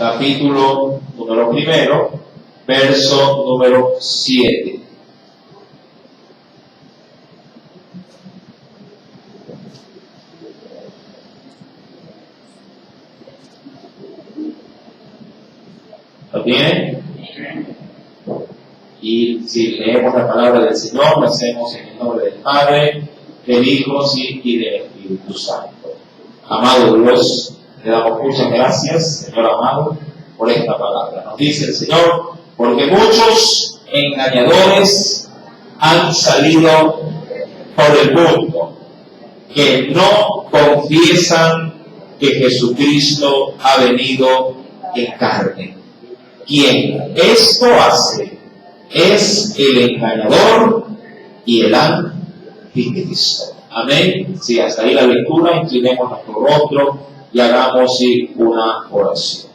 capítulo número 1, verso número 7. ¿Lo tienen? Y si leemos la palabra del Señor, lo hacemos en el nombre del Padre, del Hijo y del Espíritu Santo. Amado Dios, le damos muchas gracias, Señor amado, por esta palabra. Nos dice el Señor, porque muchos engañadores han salido por el mundo, que no confiesan que Jesucristo ha venido en carne. Quien esto hace es el engañador y el anticristo. Amén. Sí, hasta ahí la lectura. Inclinemos nuestro rostro y hagamos una oración.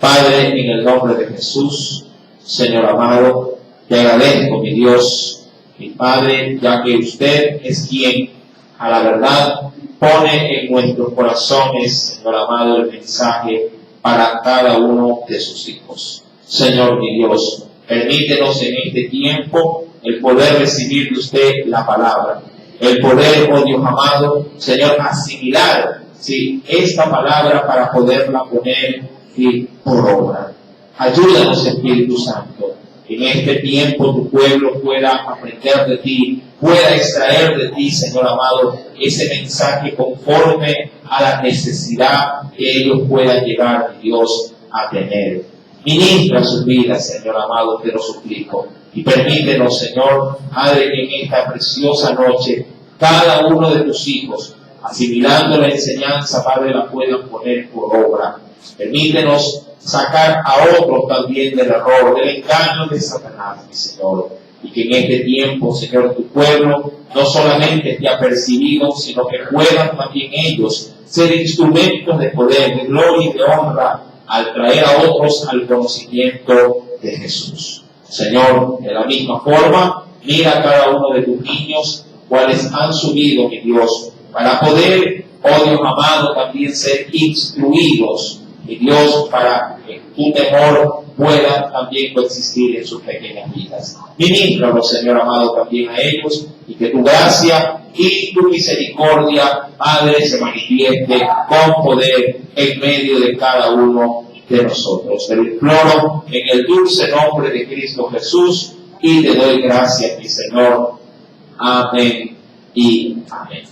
Padre, en el nombre de Jesús, Señor amado, te agradezco, mi Dios, mi Padre, ya que usted es quien a la verdad pone en nuestros corazones, Señor amado, el mensaje para cada uno de sus hijos. Señor mi Dios, permítenos en este tiempo el poder recibir de usted la palabra, el poder, oh Dios amado, Señor, asimilar esta palabra para poderla poner por obra. Ayúdanos, Espíritu Santo, en este tiempo tu pueblo pueda aprender de ti, pueda extraer de ti, Señor amado, ese mensaje conforme a la necesidad que ellos puedan llegar, Dios, a tener. Ministra sus vidas, Señor amado, te lo suplico. Y permítenos, Señor, Padre, que en esta preciosa noche, cada uno de tus hijos, asimilando la enseñanza, Padre, la puedan poner por obra. Permítenos sacar a otros también del error, del engaño de Satanás, mi Señor. Y que en este tiempo, Señor, tu pueblo no solamente te ha percibido, sino que puedan también ellos ser instrumentos de poder, de gloria y de honra, al traer a otros al conocimiento de Jesús. Señor, de la misma forma, mira a cada uno de tus niños, cuales han subido, mi Dios, para poder, oh Dios amado, también ser instruidos, mi Dios, para que tu temor pueda también coexistir en sus pequeñas vidas. Ministralo, Señor amado, también a ellos, y que tu gracia y tu misericordia, Padre, se manifieste con poder en medio de cada uno de nosotros. Te lo imploro en el dulce nombre de Cristo Jesús y te doy gracias, mi Señor. Amén y amén.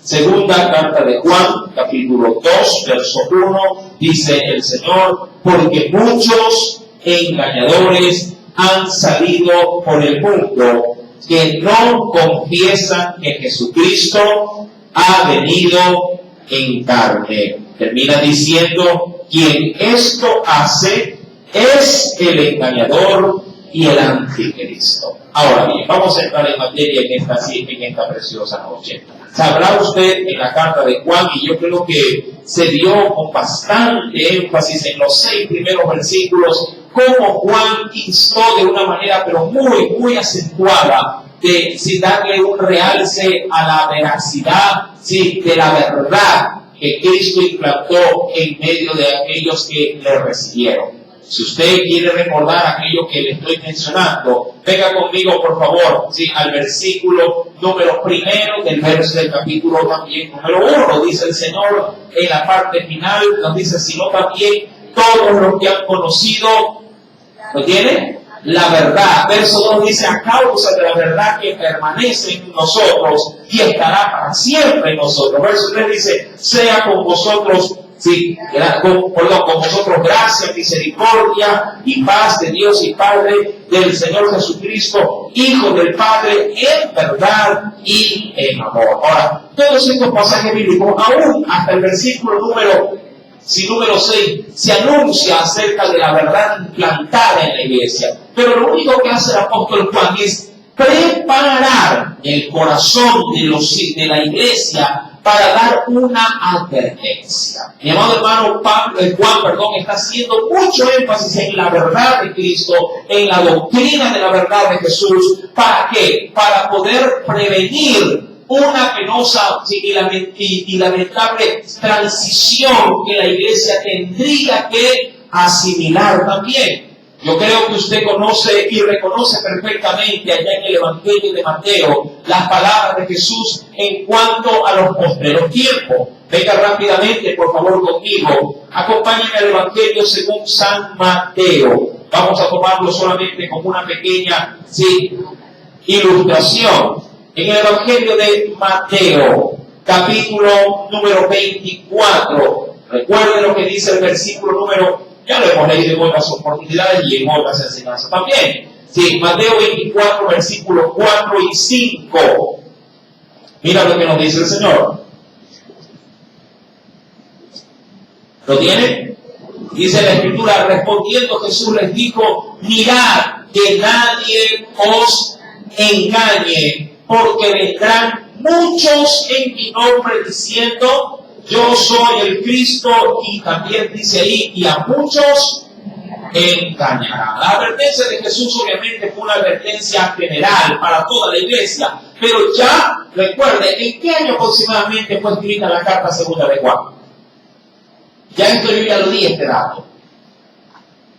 Segunda carta de Juan, capítulo 2, verso 1, dice el Señor, porque muchos engañadores han salido por el mundo que no confiesan que Jesucristo ha venido en carne. Termina diciendo, quien esto hace es el engañador y el anticristo. Ahora bien, vamos a entrar en materia en esta preciosa noche. Sabrá usted en la carta de Juan, y yo creo que se dio con bastante énfasis en los 6 primeros versículos, cómo Juan instó de una manera pero muy, muy acentuada, sin darle un realce a la veracidad, de la verdad que Cristo implantó en medio de aquellos que le recibieron. Si usted quiere recordar aquello que le estoy mencionando, venga conmigo por favor, al versículo número 1 del verso del capítulo también número 1. Dice el Señor en la parte final, nos dice, sino también todos los que han conocido, ¿lo tiene? La verdad. Verso 2 dice, a causa de la verdad que permanece en nosotros y estará para siempre en nosotros. Verso 3 dice, sea con vosotros, con vosotros gracia, misericordia y paz de Dios y Padre del Señor Jesucristo, Hijo del Padre, en verdad y en amor. Ahora, todos estos pasajes bíblicos, aún hasta el versículo número 6, se anuncia acerca de la verdad implantada en la iglesia. Pero lo único que hace el apóstol Juan es preparar el corazón de la iglesia para dar una advertencia. Mi amado hermano Juan, está haciendo mucho énfasis en la verdad de Cristo, en la doctrina de la verdad de Jesús. ¿Para qué? Para poder prevenir una penosa y lamentable transición que la iglesia tendría que asimilar también. Yo creo que usted conoce y reconoce perfectamente allá en el Evangelio de Mateo las palabras de Jesús en cuanto a los postreros tiempos. Venga rápidamente, por favor, conmigo. Acompáñenme al Evangelio según San Mateo. Vamos a tomarlo solamente como una pequeña ilustración. En el Evangelio de Mateo, capítulo número 24. Recuerden lo que dice el versículo número, ya lo hemos leído en otras oportunidades y en otras enseñanzas también. Sí, Mateo 24, versículos 4 y 5. Mira lo que nos dice el Señor. ¿Lo tienen? Dice la Escritura, respondiendo Jesús les dijo, mirad que nadie os engañe, porque vendrán muchos en mi nombre diciendo, yo soy el Cristo, y también dice ahí, y a muchos engañará. La advertencia de Jesús obviamente fue una advertencia general para toda la iglesia, pero ya recuerde, ¿en qué año aproximadamente fue escrita la carta segunda de Juan? Ya esto yo ya lo di este dato.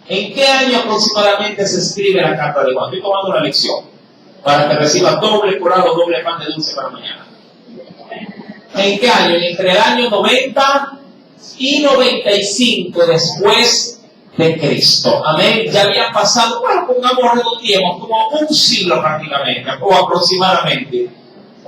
¿En qué año aproximadamente se escribe la carta de Juan? Estoy tomando una lección para que reciba doble curado, doble pan de dulce para mañana. ¿En qué año? Entre el año 90 y 95 después de Cristo. Amén. Ya habían pasado, bueno, pongamos redondeemos, como un siglo prácticamente, o aproximadamente,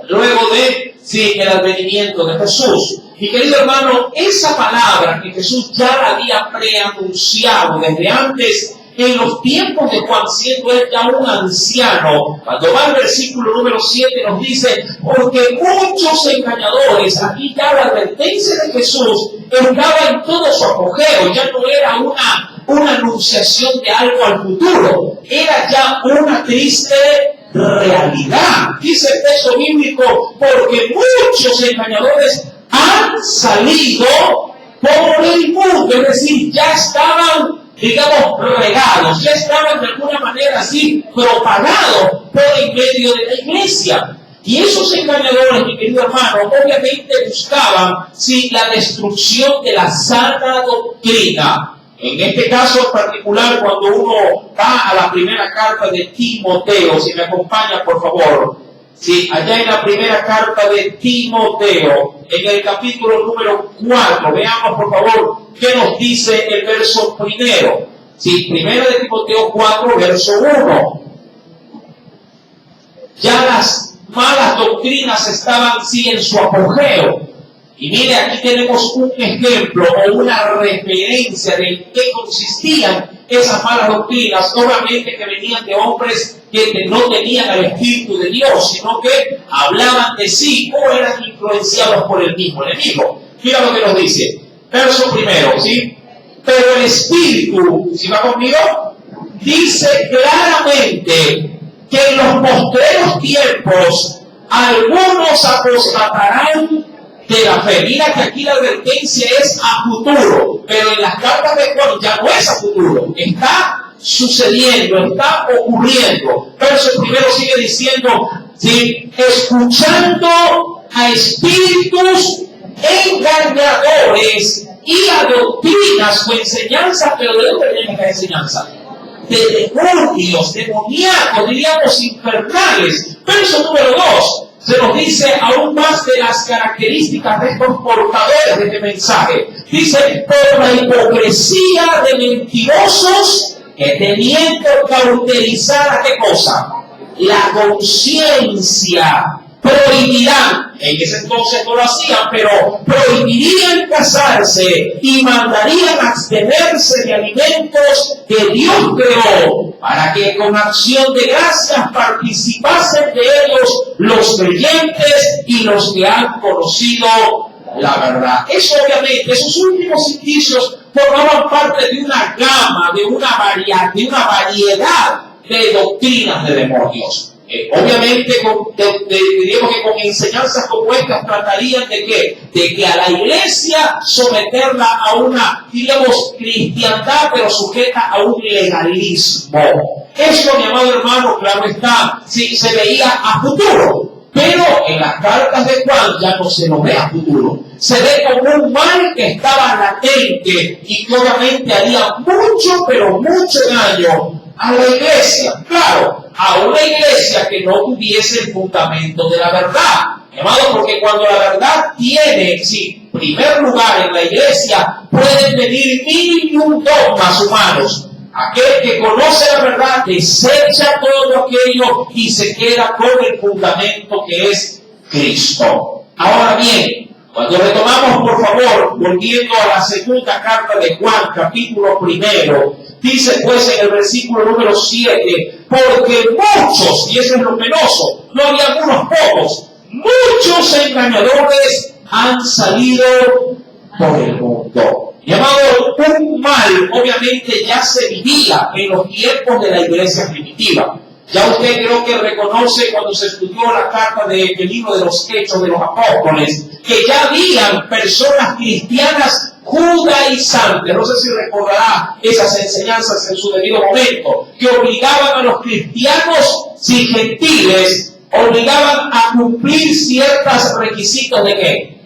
luego de el advenimiento de Jesús. Mi querido hermano, esa palabra que Jesús ya la había preanunciado desde antes, en los tiempos de Juan, siendo él ya un anciano, cuando va al versículo número 7 nos dice, porque muchos engañadores, aquí ya la advertencia de Jesús estaba en todo su apogeo, ya no era una anunciación de algo al futuro, era ya una triste realidad. Dice el texto bíblico, porque muchos engañadores han salido por el mundo, es decir, ya estaban, digamos, regados, ya estaban de alguna manera así propagados por en medio de la iglesia. Y esos engañadores, mi querido hermano, obviamente buscaban la destrucción de la sana doctrina. En este caso particular, cuando uno va a la primera carta de Timoteo, si me acompaña por favor, allá en la primera carta de Timoteo, en el capítulo número 4, veamos por favor qué nos dice el verso primero. Primera de Timoteo 4, verso 1. Ya las malas doctrinas estaban en su apogeo. Y mire, aquí tenemos un ejemplo o una referencia de en qué consistían esas malas doctrinas, obviamente que venían de hombres que no tenían el Espíritu de Dios, sino que hablaban de sí o eran influenciados por el mismo enemigo. Mira lo que nos dice. Verso primero, Pero el Espíritu, ¿va conmigo? Dice claramente que en los postreros tiempos algunos apostatarán de la fe. Mira que aquí la advertencia es a futuro, pero en las cartas de Juan ya no es a futuro, está sucediendo, está ocurriendo. Verso primero sigue diciendo, escuchando a espíritus engañadores y a doctrinas o enseñanzas, pero ¿de dónde vienen estas enseñanzas? De demonios, demoníacos, diríamos infernales. Verso número 2. Se nos dice aún más de las características de estos portadores de este mensaje. Dice, por la hipocresía de mentirosos que teniendo cauterizada, ¿qué cosa? La conciencia. Prohibirán, en ese entonces no lo hacían, pero prohibirían casarse y mandarían abstenerse de alimentos que Dios creó, para que con acción de gracias participasen de ellos los creyentes y los que han conocido la verdad. Eso obviamente, esos últimos indicios formaban parte de una gama, de una variedad de doctrinas de demonios. Obviamente, diríamos que con enseñanzas como estas tratarían de que a la iglesia someterla a una, diríamos, cristiandad, pero sujeta a un legalismo. Eso, mi amado hermano, claro está, se veía a futuro. Pero en las cartas de Juan ya no se lo ve a futuro, se ve como un mal que estaba latente y que obviamente haría mucho, pero mucho daño a la iglesia. Claro, a una iglesia que no tuviese el fundamento de la verdad. Amado, porque cuando la verdad tiene, primer lugar en la iglesia, pueden venir 1001 dogmas humanos. Aquel que conoce la verdad desecha todo aquello y se queda con el fundamento que es Cristo. Ahora bien, cuando retomamos, por favor, volviendo a la segunda carta de Juan, capítulo 1, dice pues en el versículo número 7, porque muchos, y eso es lo penoso, no había algunos pocos, muchos engañadores han salido por el mundo. Llamado un mal, obviamente ya se vivía en los tiempos de la iglesia primitiva. Ya usted creo que reconoce cuando se estudió la carta del libro de los Hechos de los Apóstoles, que ya habían personas cristianas judaizantes, no sé si recordará esas enseñanzas en su debido momento, que obligaban a los cristianos, gentiles, obligaban a cumplir ciertos requisitos de ¿qué?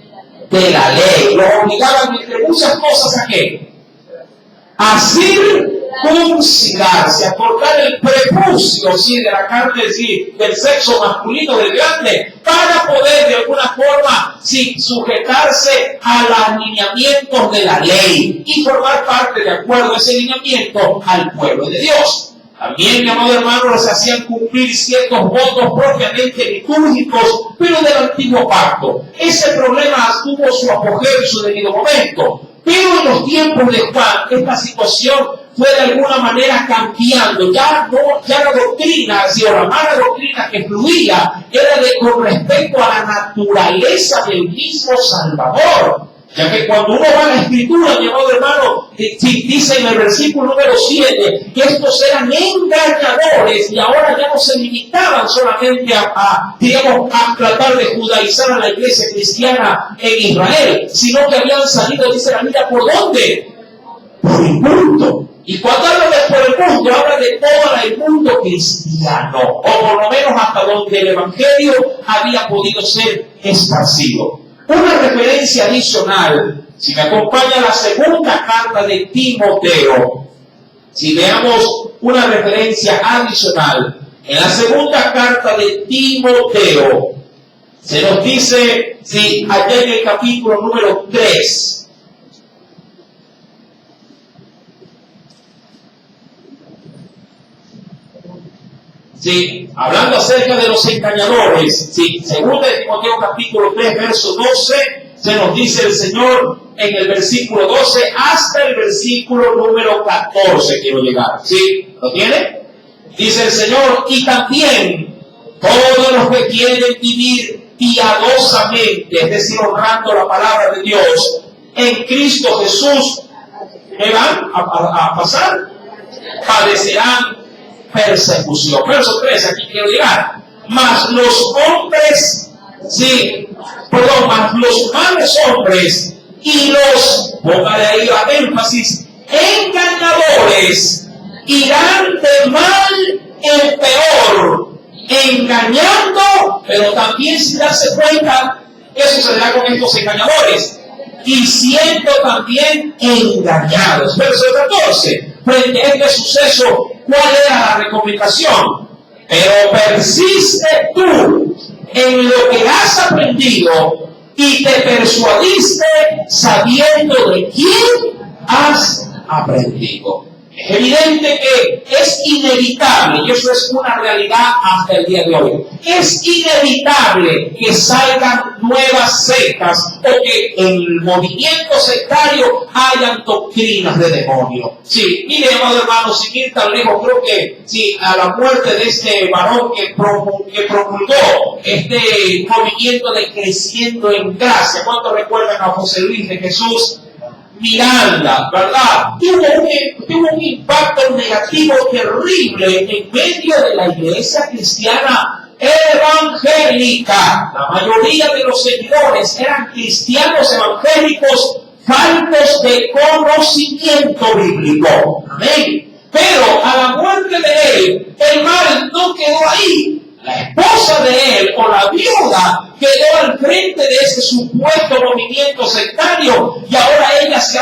De la ley. Los obligaban, entre muchas cosas, ¿a qué? A circuncidarse, a cortar el prepucio, de la carne, del sexo masculino, del grande, para poder de alguna forma, sujetarse a los lineamientos de la ley y formar parte, de acuerdo a ese lineamiento, al pueblo de Dios. También, mi amado hermano, les hacían cumplir ciertos votos propiamente litúrgicos, pero del antiguo pacto. Ese problema tuvo su apogeo en su debido momento. Pero en los tiempos de Juan, esta situación fue de alguna manera cambiando. Ya la doctrina, o la mala doctrina que fluía, era con respecto a la naturaleza del mismo Salvador. Ya que cuando uno va a la Escritura, mi amado hermano, dice en el versículo número 7, que estos eran engañadores y ahora ya no se limitaban solamente a tratar de judaizar a la iglesia cristiana en Israel, sino que habían salido, dice la Biblia, ¿por dónde? Por el mundo. Y cuando habla de por el mundo, habla de todo el mundo cristiano, o por lo menos hasta donde el Evangelio había podido ser esparcido. Una referencia adicional, si me acompaña la segunda carta de Timoteo, si veamos una referencia adicional, en la segunda carta de Timoteo, se nos dice, allá en el capítulo número 3, hablando acerca de los engañadores, según de Timoteo capítulo 3, verso 12, se nos dice el Señor en el versículo 12 hasta el versículo número 14, quiero llegar, ¿lo tiene? Dice el Señor, y también todos los que quieren vivir piadosamente, es decir, honrando la palabra de Dios, en Cristo Jesús, ¿qué van a pasar? Padecerán persecución. Verso 3, aquí quiero llegar. Mas los hombres, mas los malos hombres y los, póngale ahí la énfasis, engañadores, irán de mal en peor, engañando, pero también sin darse cuenta, ¿qué sucederá con estos engañadores? Y siendo también engañados. Verso 14, frente a este suceso, ¿cuál era la recomendación? Pero persiste tú en lo que has aprendido y te persuadiste sabiendo de quién has aprendido. Es evidente que es inevitable, y eso es una realidad hasta el día de hoy, es inevitable que salgan nuevas sectas o que en el movimiento sectario hayan doctrinas de demonio. Mire, amado hermano, sin ir tan lejos, creo que a la muerte de este varón que promulgó este movimiento de creciendo en gracia, ¿cuántos recuerdan a José Luis de Jesús Miranda, verdad? Tuvo un impacto negativo terrible en medio de la iglesia cristiana evangélica. La mayoría de los seguidores eran cristianos evangélicos faltos de conocimiento bíblico. Amén. Pero a la muerte de él, el mal no quedó ahí. la esposa de él o la viuda quedó al frente de ese supuesto movimiento sectario y ahora ella se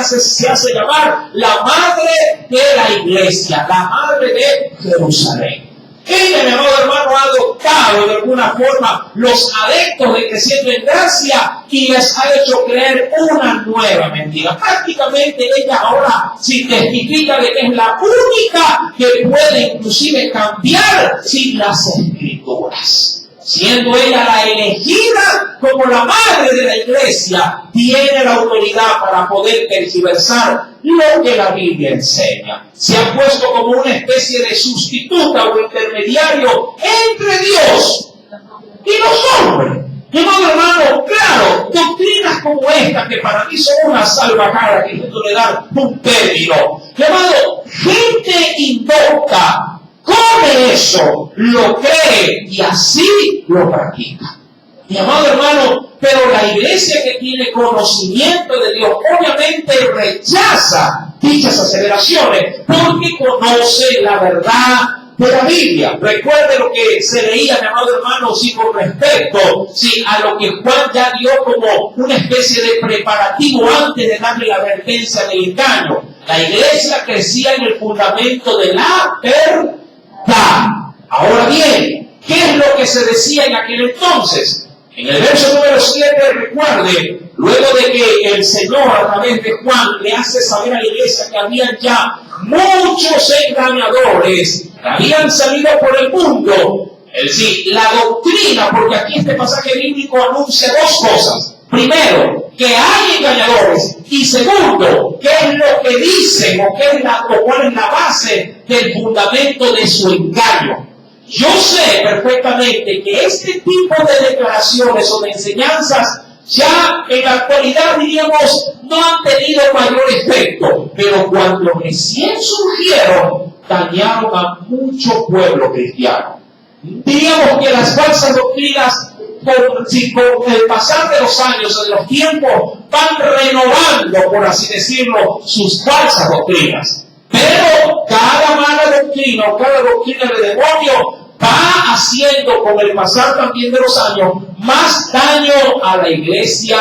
hace llamar la madre de la iglesia, la madre de Jerusalén. Ella, mi amado hermano, ha adoptado de alguna forma los adeptos de Creciendo en Gracia y les ha hecho creer una nueva mentira. Prácticamente ella ahora se testifica de que es la única que puede inclusive cambiar sin las Escrituras. Siendo ella la elegida como la madre de la iglesia, tiene la autoridad para poder tergiversar lo que la Biblia enseña. Se ha puesto como una especie de sustituta o intermediario entre Dios y los hombres. Mi amado hermano, claro, doctrinas como esta, que para mí son una salvajada, que intento le dar un término. Mi amado, gente indocta come eso, lo cree y así lo practica. Mi amado hermano, pero la iglesia que tiene conocimiento de Dios obviamente rechaza dichas aseveraciones porque conoce la verdad de la Biblia. Recuerde lo que se leía, mi amado hermano, con respecto a lo que Juan ya dio como una especie de preparativo antes de darle la advertencia del engaño. La iglesia crecía en el fundamento de la verdad. Ahora bien, ¿qué es lo que se decía en aquel entonces? En el verso número 7, recuerde, luego de que el Señor a través de Juan le hace saber a la iglesia que habían ya muchos engañadores que habían salido por el mundo. Es decir, la doctrina, porque aquí este pasaje bíblico anuncia dos cosas. Primero, que hay engañadores. Y segundo, ¿qué es lo que dicen o cuál es la base del fundamento de su engaño? Yo sé perfectamente que este tipo de declaraciones o de enseñanzas ya en la actualidad, diríamos, no han tenido mayor efecto, pero cuando recién surgieron, dañaron a mucho pueblo cristiano. Diríamos que las falsas doctrinas, con el pasar de los años, de los tiempos, van renovando, por así decirlo, sus falsas doctrinas. Pero cada mala doctrina o cada doctrina de demonio va haciendo, con el pasar también de los años, más daño a la iglesia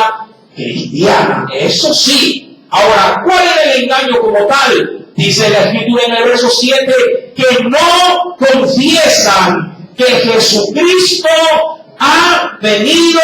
cristiana. Eso sí. Ahora, ¿cuál es el engaño como tal? Dice la Escritura en el verso 7, que no confiesan que Jesucristo ha venido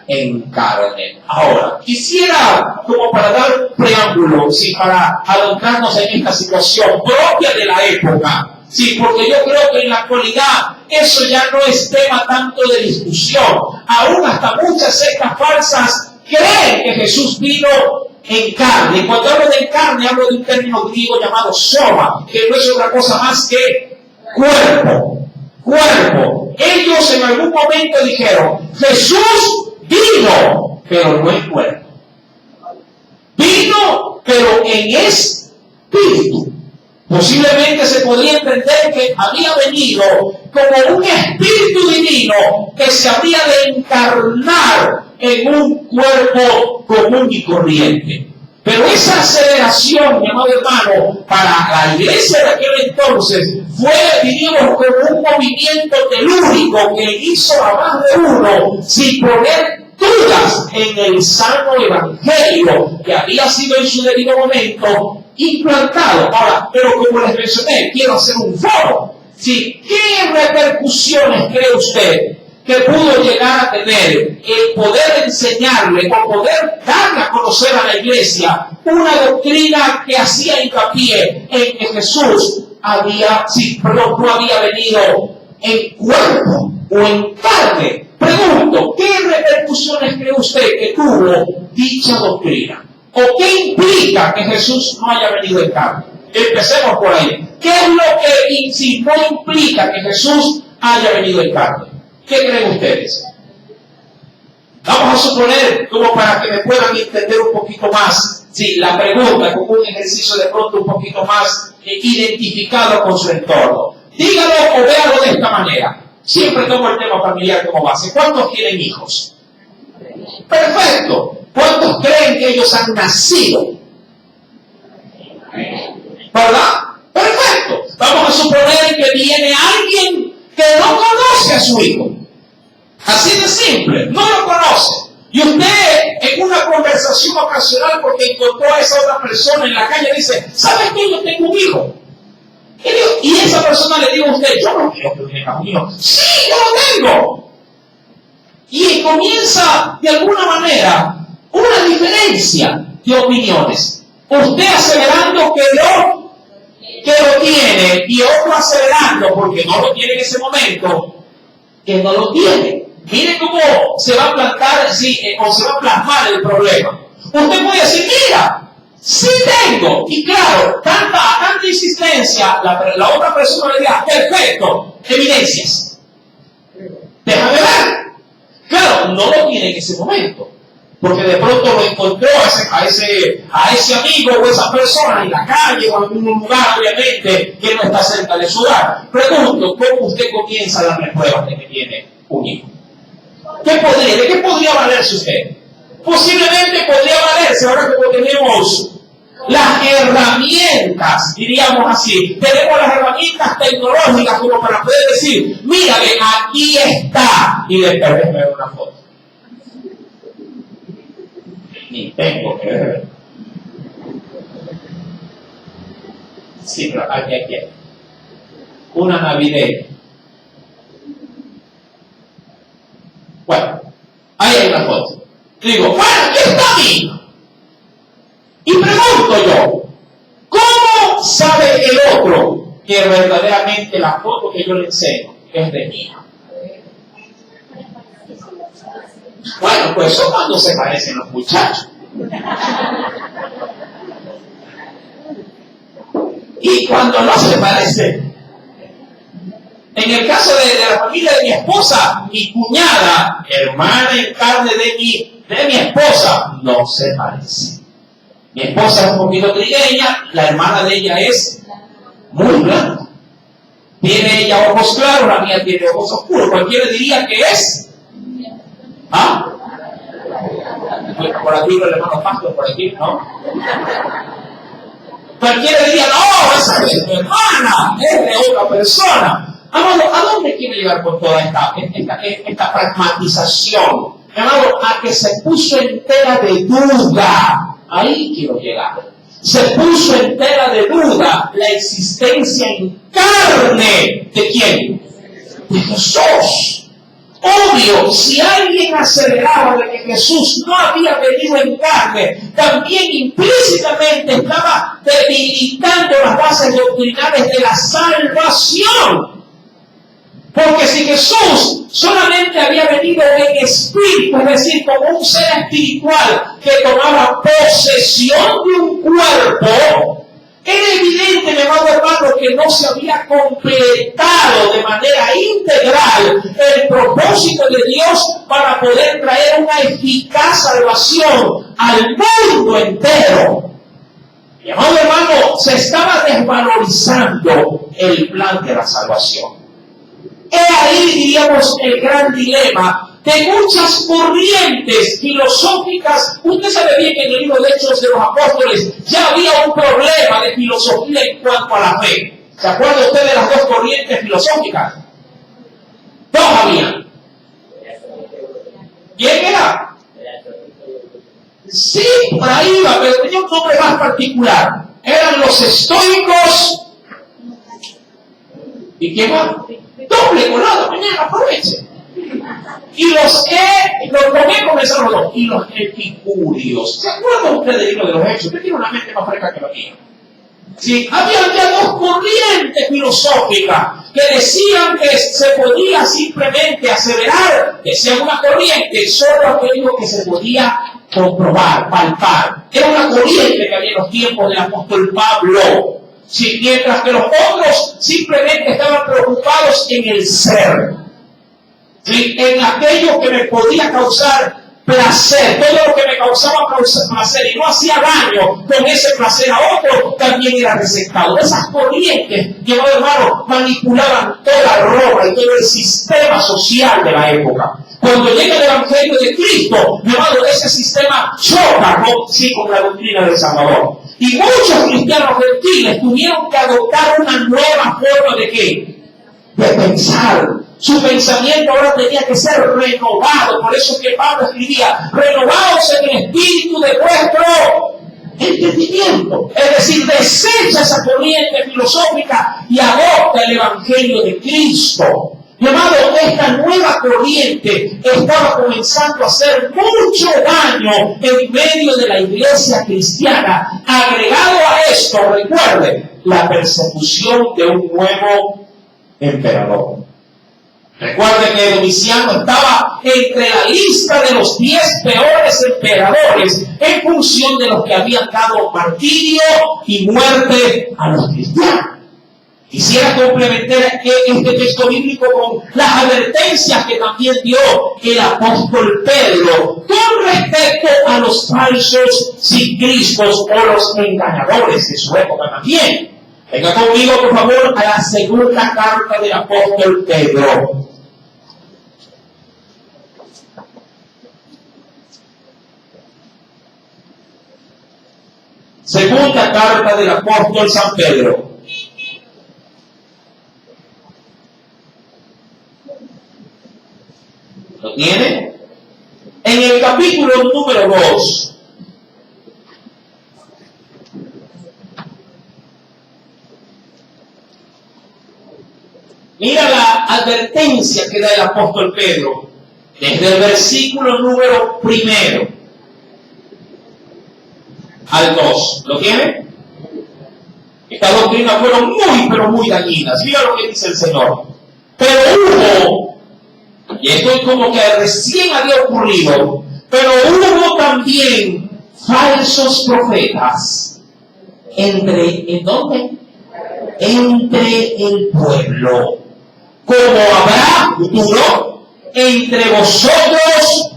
en carne. Ahora, quisiera, como para dar un preámbulo, para adentrarnos en esta situación propia de la época, porque yo creo que en la actualidad eso ya no es tema tanto de discusión. Aún hasta muchas sectas falsas creen que Jesús vino en carne. Y cuando hablo de carne, hablo de un término griego llamado soma, que no es otra cosa más que cuerpo. Ellos en algún momento dijeron, Jesús vino, pero no en cuerpo. Vino, pero en espíritu. Posiblemente se podría entender que había venido como un espíritu divino que se habría de encarnar en un cuerpo común y corriente. Pero esa aceleración, mi amado hermano, para la iglesia de aquel entonces fue, diríamos, como un movimiento telúrico que hizo a más de uno sin poner dudas en el sano evangelio que había sido en su debido momento implantado. Ahora, pero como les mencioné, quiero hacer un foro. ¿Qué repercusiones cree usted que pudo llegar a tener el poder enseñarle o poder darle a conocer a la iglesia una doctrina que hacía hincapié en que Jesús no había venido en cuerpo o en carne? Pregunto, ¿qué repercusiones cree usted que tuvo dicha doctrina? ¿O qué implica que Jesús no haya venido en carne? Empecemos por ahí. ¿Qué es lo que no implica que Jesús haya venido en carne? ¿Qué creen ustedes? Vamos a suponer, como para que me puedan entender un poquito más, la pregunta, como un ejercicio de pronto un poquito más identificado con su entorno. Dígalo o véalo de esta manera. Siempre tomo el tema familiar como base. ¿Cuántos tienen hijos? Perfecto. ¿Cuántos creen que ellos han nacido? ¿Verdad? Perfecto. Vamos a suponer que viene alguien que no conoce su hijo. Así de simple, no lo conoce. Y usted en una conversación ocasional porque encontró a esa otra persona en la calle dice, ¿sabes qué? Yo tengo un hijo. Y esa persona le dijo a usted, yo no quiero que tenga un hijo. Sí, yo lo tengo. Y comienza de alguna manera una diferencia de opiniones. Usted aseverando que lo tiene y otro aseverando porque no lo tiene en ese momento, que no lo tiene. Miren cómo se va a plantar, o se va a plasmar el problema. Usted puede decir, mira, sí tengo. Y claro, tanta insistencia, la otra persona le dirá, perfecto, evidencias. Déjame ver. Claro, no lo tiene en ese momento. Porque de pronto lo encontró a ese amigo o esa persona en la calle o en algún lugar, obviamente, que no está cerca de su hogar. Pregunto, ¿cómo usted comienza a darme pruebas de que tiene un hijo? ¿De qué podría valerse usted? Posiblemente podría valerse, ahora que tenemos las herramientas, diríamos así, tenemos las herramientas tecnológicas como para poder decir, mírale, aquí está, y le perdés ver una foto. Ni tengo que ver. Sí, pero aquí hay una navideña. Bueno, ahí hay una foto. Digo, bueno, aquí está mi hija. Y pregunto yo, ¿cómo sabe el otro que verdaderamente la foto que yo le enseño es de mi hija? Bueno, pues eso cuando se parecen los muchachos. Y cuando no se parecen. En el caso de la familia de mi esposa, mi cuñada, hermana en carne de mi esposa, no se parece. Mi esposa es un poquito trigueña, la hermana de ella es muy blanca. Tiene ella ojos claros, la mía tiene ojos oscuros. Cualquiera diría que es. ¿Ah? Por aquí el hermano Pastor, por aquí, ¿no? Cualquiera diría, no, esa es mi hermana, es de otra persona. Amado, ¿a dónde quiere llegar con toda esta pragmatización? Amado, a que se puso entera de duda. Ahí quiero llegar. Se puso entera de duda la existencia en carne de ¿quién? De Jesús. Obvio, si alguien aseveraba de que Jesús no había venido en carne, también implícitamente estaba debilitando las bases doctrinales de la salvación. Porque si Jesús solamente había venido en espíritu, es decir, como un ser espiritual que tomaba posesión de un cuerpo, era evidente, mi amado hermano, que no se había completado de manera integral el propósito de Dios para poder traer una eficaz salvación al mundo entero. Mi amado hermano, se estaba desvalorizando el plan de la salvación. He ahí, diríamos, el gran dilema de muchas corrientes filosóficas. Usted sabe bien que en el libro de Hechos de los Apóstoles ya había un problema de filosofía en cuanto a la fe. ¿Se acuerda usted de las dos corrientes filosóficas? Dos había. ¿Quién era? Sí, por ahí va, pero tenía un nombre más particular. Eran los estoicos. ¿Y quién más? Doble colado, mañana aprovechen. Y los que comenzaron los dos. Y los epicúreos. ¿Se acuerdan ustedes del libro de los Hechos? Usted tiene una mente más fresca que la mía. Sí, había ya dos corrientes filosóficas que decían que se podía simplemente aseverar, que sea una corriente, solo aquello que se podía comprobar, palpar. Era una corriente que había en los tiempos del apóstol Pablo. Sí, mientras que los otros simplemente estaban preocupados en el ser, ¿sí? En aquello que me podía causar placer, todo lo que me causaba placer y no hacía daño con ese placer a otro, también era receitado. Esas corrientes, mi hermano, manipulaban toda Roma y todo el sistema social de la época. Cuando llega el Evangelio de Cristo, mi hermano, ese sistema choca con la doctrina del Salvador. Y muchos cristianos gentiles tuvieron que adoptar una nueva forma de ¿qué? de pensar. Su pensamiento ahora tenía que ser renovado. Por eso que Pablo escribía: renovaos en el espíritu de vuestro entendimiento. Es decir, desecha esa corriente filosófica y adopta el evangelio de Cristo. Mi amado, esta nueva corriente estaba comenzando a hacer mucho daño en medio de la iglesia cristiana. Agregado a esto, recuerden, la persecución de un nuevo emperador. Recuerden que Domiciano estaba entre la lista de los 10 peores emperadores en función de los que habían dado martirio y muerte a los cristianos. Quisiera complementar este texto bíblico con las advertencias que también dio el apóstol Pedro con respecto a los falsos cristos o los engañadores de su época también. Venga conmigo, por favor, a la segunda carta del apóstol Pedro. Segunda carta del apóstol San Pedro. ¿Lo tiene? En el capítulo número 2. Mira la advertencia que da el apóstol Pedro desde el versículo número 1 al 2. ¿Lo tiene? Estas doctrinas fueron muy dañinas. Mira lo que dice el Señor. Pero hubo, y esto es como que recién había ocurrido, pero hubo también falsos profetas ¿en dónde? Entre el pueblo, como habrá futuro entre vosotros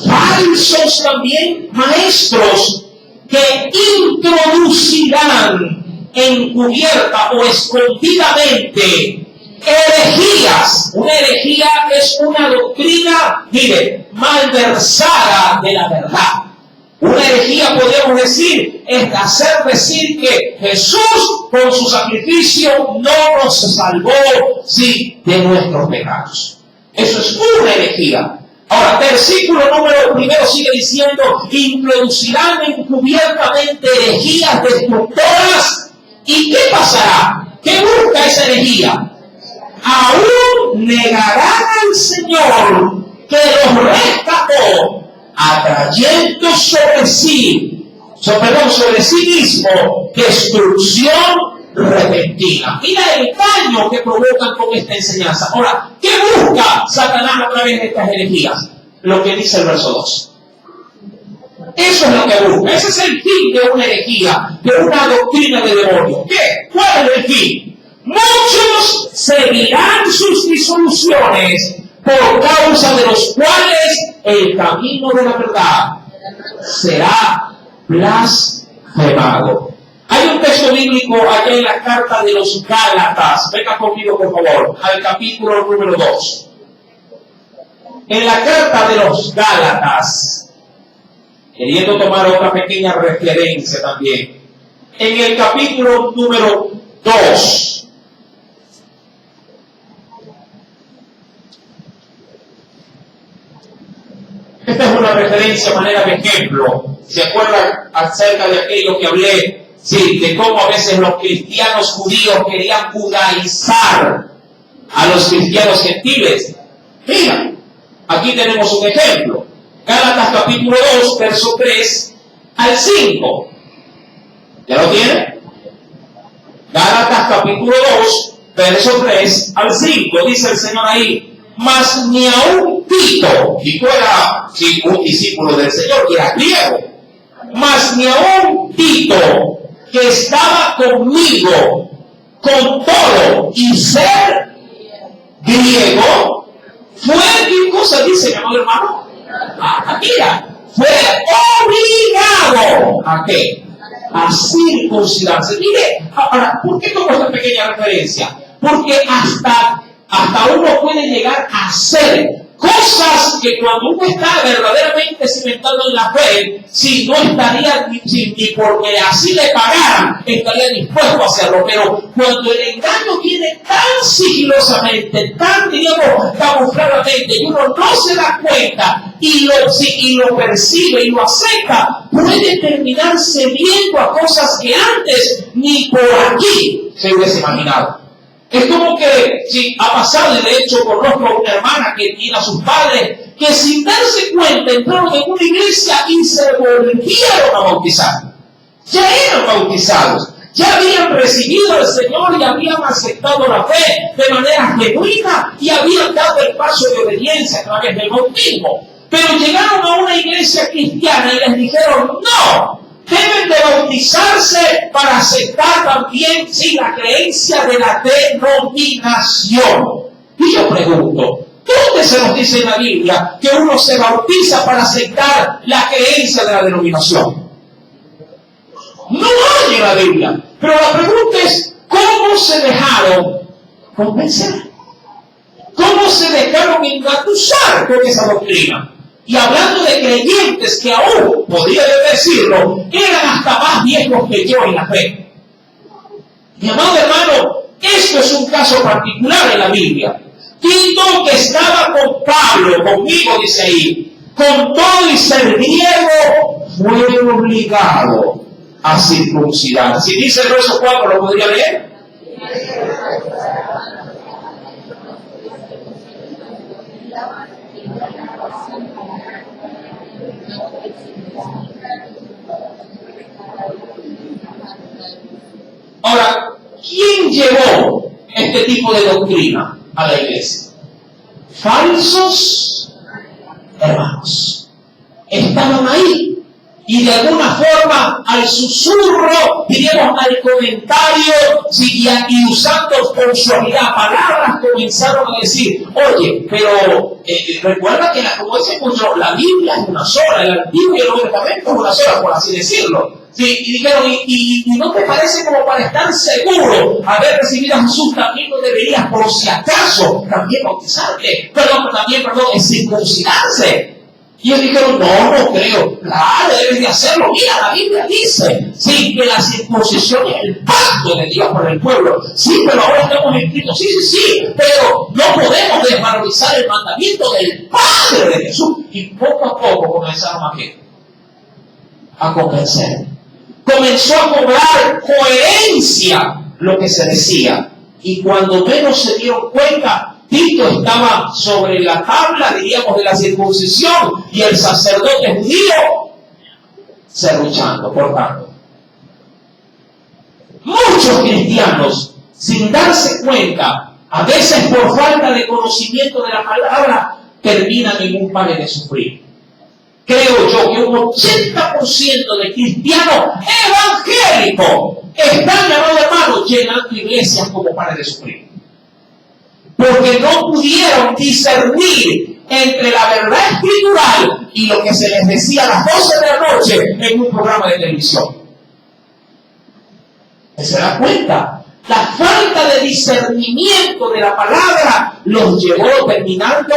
falsos también maestros, que introducirán encubierta o escondidamente herejías. Una herejía es una doctrina, mire, malversada de la verdad. Una herejía, podemos decir, es hacer decir que Jesús con su sacrificio no nos salvó, sí, de nuestros pecados. Eso es una herejía. Ahora, versículo número 1 sigue diciendo: introducirán encubiertamente herejías destructoras. ¿Y qué pasará? ¿Qué busca esa herejía? Aún negarán al Señor que los rescató, atrayendo sobre sí mismo destrucción repentina. Mira el daño que provocan con esta enseñanza. Ahora, ¿qué busca Satanás a través de estas herejías? Lo que dice el verso 2. Eso es lo que busca. Ese es el fin de una herejía, de una doctrina de demonio. ¿Qué? ¿Cuál es el fin? Muchos seguirán sus disoluciones, por causa de los cuales el camino de la verdad será blasfemado. Hay un texto bíblico allá en la carta de los Gálatas. Venga conmigo, por favor, al capítulo número 2. En la carta de los Gálatas, queriendo tomar otra pequeña referencia también, en el capítulo número 2, esta es una referencia a manera de ejemplo. ¿Se acuerdan acerca de aquello que hablé? Sí, de cómo a veces los cristianos judíos querían judaizar a los cristianos gentiles. Mira, aquí tenemos un ejemplo. Gálatas capítulo 2, verso 3 al 5. ¿Ya lo tiene? Gálatas capítulo 2, verso 3 al 5. Dice el Señor ahí: mas ni aun Tito era un discípulo del Señor, y era griego, mas ni aun Tito, que estaba conmigo con todo y ser griego, fue, ¿qué cosa dice, mi amado hermano? Mira, fue obligado ¿a qué? A circuncidarse. Mire, ahora, ¿por qué tomo esta pequeña referencia? Porque hasta uno puede llegar a ser Cosas que cuando uno está verdaderamente cimentado en la fe, si no estaría ni porque así le pagaran, estaría dispuesto a hacerlo. Pero cuando el engaño viene tan sigilosamente, tan, digamos, camufladamente, y uno no se da cuenta y lo percibe y lo acepta, puede terminar cediendo a cosas que antes ni por aquí se hubiese imaginado. Es como que, sí, ha pasado, y de hecho conozco a una hermana que tiene a sus padres, que sin darse cuenta entraron en una iglesia y se volvieron a bautizar. Ya eran bautizados, ya habían recibido al Señor y habían aceptado la fe de manera genuina y habían dado el paso de obediencia a través del bautismo. Pero llegaron a una iglesia cristiana y les dijeron, no, deben de bautizarse para aceptar también la creencia de la denominación. Y yo pregunto, ¿dónde se nos dice en la Biblia que uno se bautiza para aceptar la creencia de la denominación? No hay en la Biblia. Pero la pregunta es, ¿cómo se dejaron convencer? ¿Cómo se dejaron engatusar con esa doctrina? Y hablando de creyentes que aún, podría decirlo, eran hasta más viejos que yo en la fe. Mi amado hermano, esto es un caso particular en la Biblia. Tito, que estaba con Pablo, conmigo dice ahí, con todo y ser griego, fue obligado a circuncidar. Si dice el verso 4, ¿lo podría leer? Ahora, ¿quién llevó este tipo de doctrina a la iglesia? Falsos hermanos. Estaban ahí. Y de alguna forma, al susurro, diríamos al comentario, y usando con suavidad palabras, comenzaron a decir, oye, pero recuerda que, como decimos yo, la Biblia es una sola, el Antiguo y el Nuevo Testamento es una sola, por así decirlo. Sí, y dijeron, ¿y no te parece como para estar seguro haber recibido a Jesús, también no deberías, por si acaso, también bautizarte? También circuncidarse. Y ellos dijeron, no creo. Claro, debes de hacerlo. Mira, la Biblia dice, sí, que la circuncisión es el pacto de Dios con el pueblo. Sí, pero ahora estamos escritos, sí, pero no podemos desvalorizar el mandamiento del Padre de Jesús. Y poco a poco comenzaron a convencer. Comenzó a cobrar coherencia lo que se decía. Y cuando menos se dieron cuenta, Tito estaba sobre la tabla, diríamos, de la circuncisión, y el sacerdote judío serruchando, cortando. Muchos cristianos, sin darse cuenta, a veces por falta de conocimiento de la palabra, terminan en un valle de sufrir. Creo yo que un 80% de cristianos evangélicos están, llamados hermanos, llenando iglesias como pares de sufrir. Porque no pudieron discernir entre la verdad escritural y lo que se les decía a las 12 de la noche en un programa de televisión. ¿Se da cuenta? La falta de discernimiento de la palabra los llevó terminando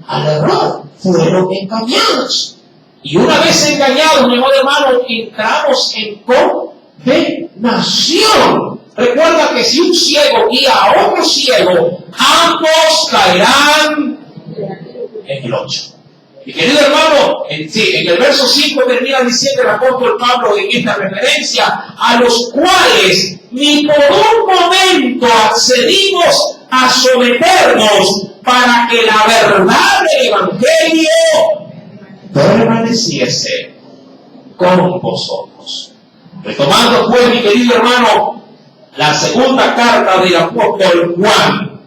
al error. Fueron engañados. Y una vez engañados, mi amado hermano, entramos en condenación. Recuerda que si un ciego guía a otro ciego, ambos caerán en el hoyo. Y querido hermano, en el verso 5 termina diciendo el apóstol Pablo en esta referencia, a los cuales ni por un momento accedimos a someternos para que la verdad del Evangelio permaneciese con vosotros. Retomando pues, mi querido hermano, la segunda carta del apóstol Juan.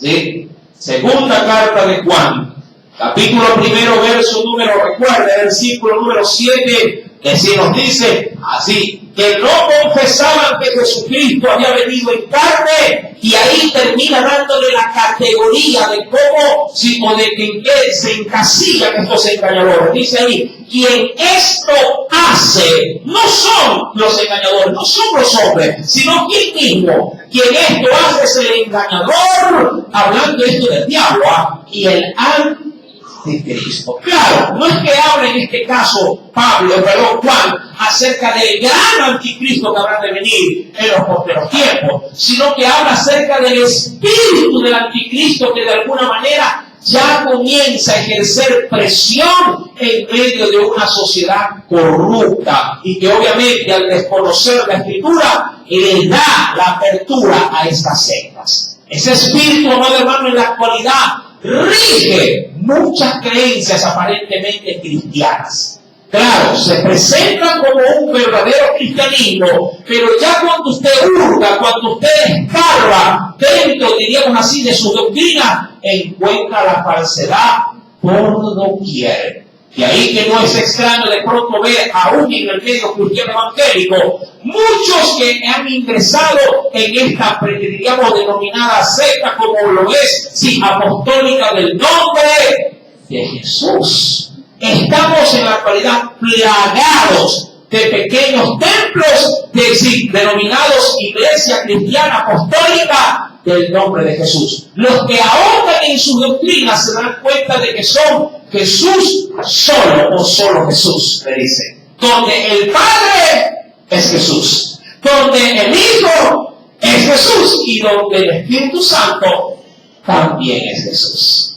¿Sí? Segunda carta de Juan, capítulo primero, verso número, recuerda, versículo número 7, que se nos dice así, que no confesaban que Jesucristo había venido en carne, Y ahí termina dándole la categoría de cómo, o de que en qué se encasillan estos engañadores. Dice ahí, quien esto hace, no son los engañadores, no son los hombres, sino quien mismo. Quien esto hace es el engañador, hablando esto del diablo, y el anticristo. Claro, no es que hable en este caso Juan, acerca del gran anticristo que habrá de venir en los posteriores tiempos, sino que habla acerca del espíritu del anticristo que de alguna manera ya comienza a ejercer presión en medio de una sociedad corrupta y que obviamente al desconocer la escritura le da la apertura a estas sectas. Ese espíritu, amado hermano, en la actualidad rige muchas creencias aparentemente cristianas. Claro, se presentan como un verdadero cristianismo, pero ya cuando usted hurga, cuando usted escarba dentro, diríamos así, de su doctrina, encuentra la falsedad por doquier. Y ahí que no es extraño de pronto ver, aún en el medio cristiano evangélico, muchos que han ingresado en esta, diríamos, denominada secta, como lo es, apostólica del nombre de Jesús. Estamos en la actualidad plagados de pequeños templos denominados Iglesia Cristiana Apostólica del nombre de Jesús. Los que ahondan en sus doctrinas se dan cuenta de que son Jesús solo o solo Jesús, le dice. Donde el Padre es Jesús, donde el Hijo es Jesús y donde el Espíritu Santo también es Jesús.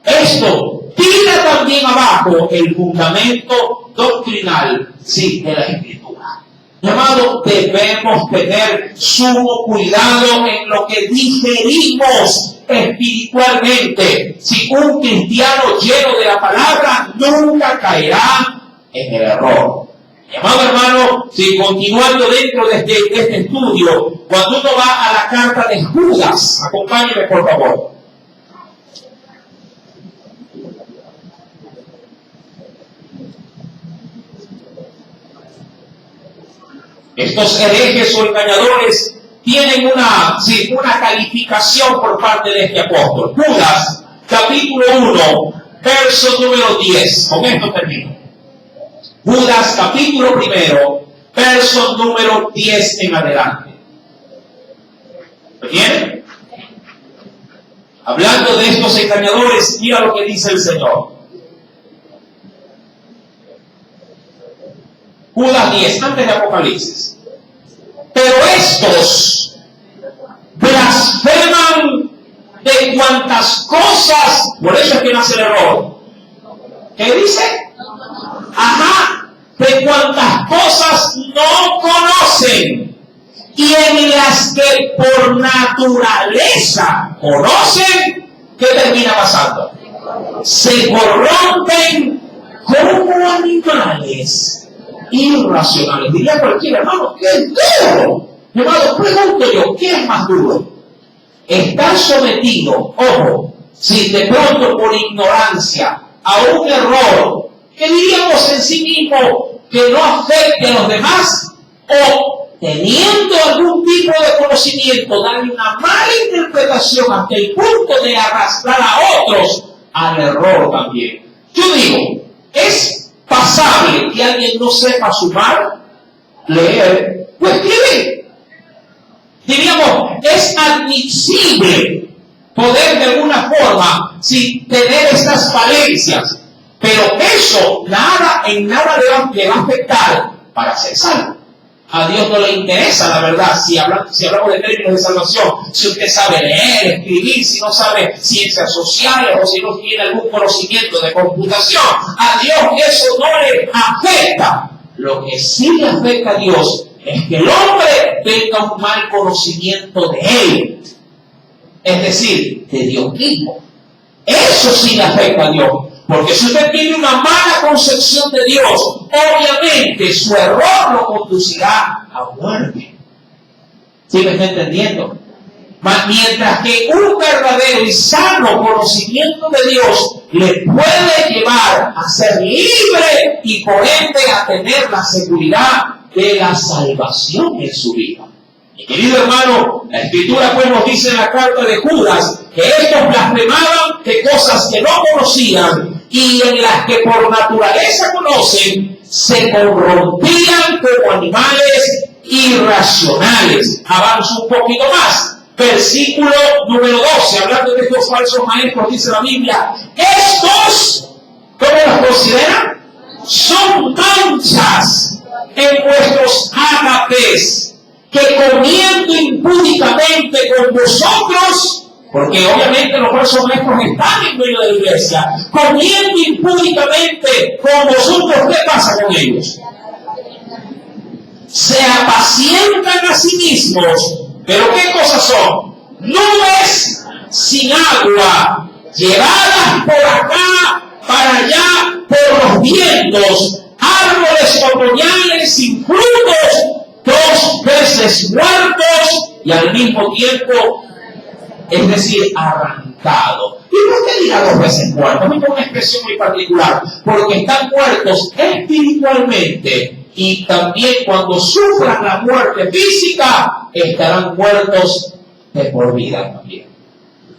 Esto tira también abajo el fundamento doctrinal, de la Escritura. Amado, debemos tener sumo cuidado en lo que digerimos espiritualmente. Si un cristiano lleno de la palabra nunca caerá en el error. Amado hermano, continuando dentro de este estudio, cuando uno va a la carta de Judas, acompáñeme por favor. Estos herejes o engañadores tienen una calificación por parte de este apóstol. Judas, capítulo 1, verso número 10. Con esto termino. Judas, capítulo 1, verso número 10 en adelante. ¿Lo tienen? Hablando de estos engañadores, mira lo que dice el Señor. Judas 10, antes de Apocalipsis. Pero estos blasfeman de cuantas cosas, por eso es que nace el error. ¿Qué dice? De cuantas cosas no conocen y en las que por naturaleza conocen, ¿qué termina pasando? Se corrompen como animales irracionales. Diría cualquier hermano, ¿qué es duro? Hermano, pregunto yo, ¿qué es más duro? Estar sometido, ojo, si de pronto por ignorancia, a un error que diríamos en sí mismo que no afecte a los demás, o teniendo algún tipo de conocimiento, darle una mala interpretación hasta el punto de arrastrar a otros al error también. Yo digo, es pasable que alguien no sepa sumar, leer o escribir. Diríamos, es admisible poder de alguna forma tener estas falencias, pero eso en nada le va a afectar para ser salvo. A Dios no le interesa, la verdad, si hablamos de términos de salvación, si usted sabe leer, escribir, si no sabe ciencias sociales o si no tiene algún conocimiento de computación. A Dios eso no le afecta. Lo que sí le afecta a Dios es que el hombre tenga un mal conocimiento de Él. Es decir, de Dios mismo. Eso sí le afecta a Dios. Porque si usted tiene una mala concepción de Dios, obviamente su error lo conducirá a muerte. ¿Sí me está entendiendo? Mientras que un verdadero y sano conocimiento de Dios le puede llevar a ser libre y por ende a tener la seguridad de la salvación en su vida. Mi querido hermano, la Escritura pues nos dice en la carta de Judas que estos blasfemaban de cosas que no conocían y en las que por naturaleza conocen, se corrompían como animales irracionales. Avanzo un poquito más. Versículo número 12, hablando de estos falsos maestros, dice la Biblia, estos, ¿cómo los consideran? Son manchas en vuestros ágapes, que comiendo impúdicamente con vosotros, porque obviamente los falsos maestros están en medio de la iglesia, comiendo impúdicamente con vosotros, ¿qué pasa con ellos? Se apacientan a sí mismos. ¿Pero qué cosas son? Nubes sin agua, llevadas por acá, para allá, por los vientos, árboles otoñales sin frutos, 2 veces muertos y al mismo tiempo, es decir, arrancados. ¿Y por qué dirá 2 veces muertos? Es una expresión muy particular, porque están muertos espiritualmente. Y también cuando sufran la muerte física, estarán muertos de por vida también.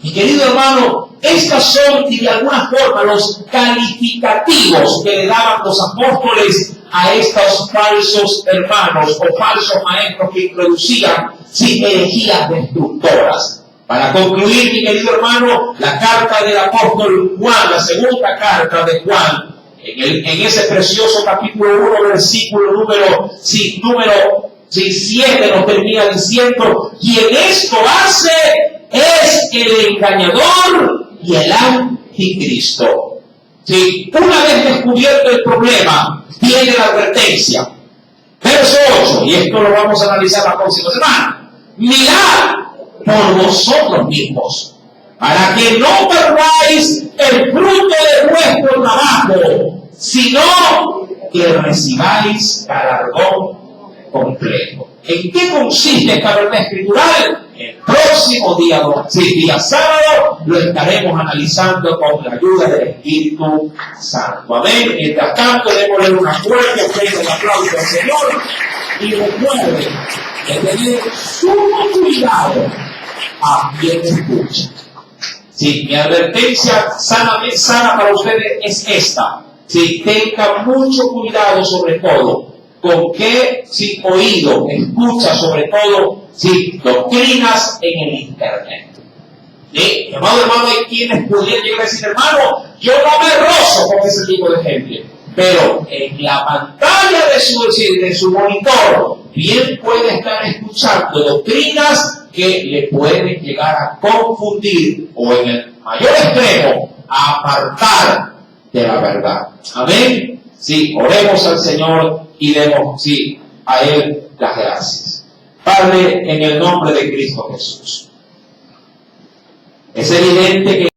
Mi querido hermano, estas son, y de alguna forma, los calificativos que le daban los apóstoles a estos falsos hermanos o falsos maestros que introducían herejías destructoras. Para concluir, mi querido hermano, la carta del apóstol Juan, la segunda carta de Juan, en ese precioso capítulo 1, versículo número 7, nos termina diciendo, quien esto hace es el engañador y el anticristo. ¿Sí? Una vez descubierto el problema, viene la advertencia. Verso 8, y esto lo vamos a analizar la próxima semana. Mirad por vosotros mismos, para que no perdáis el fruto de vuestro trabajo, sino que recibáis galardón completo. ¿En qué consiste esta verdad escritural? El próximo día sábado lo estaremos analizando con la ayuda del Espíritu Santo. Amén. Mientras tanto, démosle una fuerte aplauso al Señor y recuerden de tener sumo cuidado a quien escucha. Sí, mi advertencia sana para ustedes es esta. Sí, tengan mucho cuidado sobre todo con qué oído escucha, sobre todo doctrinas en el internet. ¿Sí? Amado hermano, hay quienes podrían llegar a decir, hermano, yo no me rozo con ese tipo de gente, pero en la pantalla de su monitor bien puede estar escuchando doctrinas que le pueden llegar a confundir o en el mayor extremo a apartar de la verdad. Amén. Sí, oremos al Señor y demos a Él las gracias. Padre, en el nombre de Cristo Jesús, es evidente que